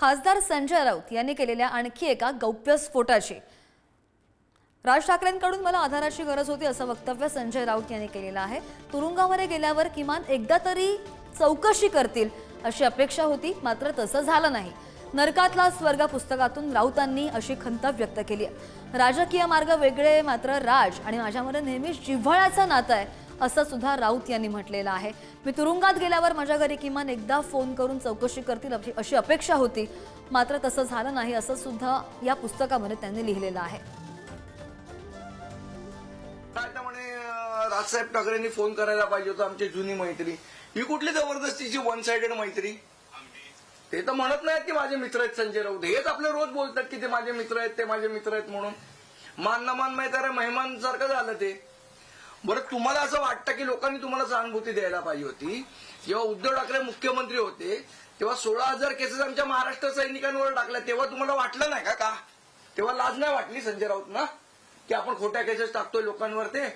खासदार संजय राऊत यांनी केलेल्या आणखी एका गौप्यस्फोटाची। राज ठाकरेंकडून मला आधाराची गरज होती असं वक्तव्य संजय राऊत यांनी केलेलं आहे। तुरुंगामध्ये गेल्यावर किमान एकदा तरी चौकशी करतील अशी अपेक्षा होती, मात्र तसं झालं नाही। नरकातला स्वर्ग पुस्तकातून राऊतांनी अशी खंत व्यक्त केली आहे। राजकीय मार्ग वेगळे, मात्र राज आणि माझ्यामध्ये नेहमीच जिव्हाळ्याचं नातं आहे असं सुद्धा राऊत यांनी म्हटलेलं आहे। मी तुरुंगात गेल्यावर माझ्या घरी किमान एकदा फोन करून चौकशी करतील अशी अपेक्षा होती, मात्र तसं झालं नाही असं सुद्धा या पुस्तकामध्ये त्यांनी लिहिलेलं आहे। राजसाहेब ठाकरेंनी फोन करायला पाहिजे होता, आमची जुनी मैत्री। ही कुठली जबरदस्तीची वन साइडेड मैत्री? ते तर म्हणत नाहीत की माझे मित्र आहेत संजय राऊत, हेच आपले रोज बोलतात की ते माझे मित्र आहेत, ते माझे मित्र आहेत म्हणून। मान न मान माहिती आहे, मेहमान सारखं झालं ते। बरं, तुम्हाला असं वाटतं की लोकांनी तुम्हाला सहानुभूती द्यायला पाहिजे होती? जेव्हा उद्धव ठाकरे मुख्यमंत्री होते तेव्हा 16,000 केसेस आमच्या महाराष्ट्र सैनिकांवर टाकल्या, तेव्हा तुम्हाला वाटलं नाही का? तेव्हा लाज नाही वाटली संजय राऊत ना की आपण खोट्या केसेस टाकतोय लोकांवर? ते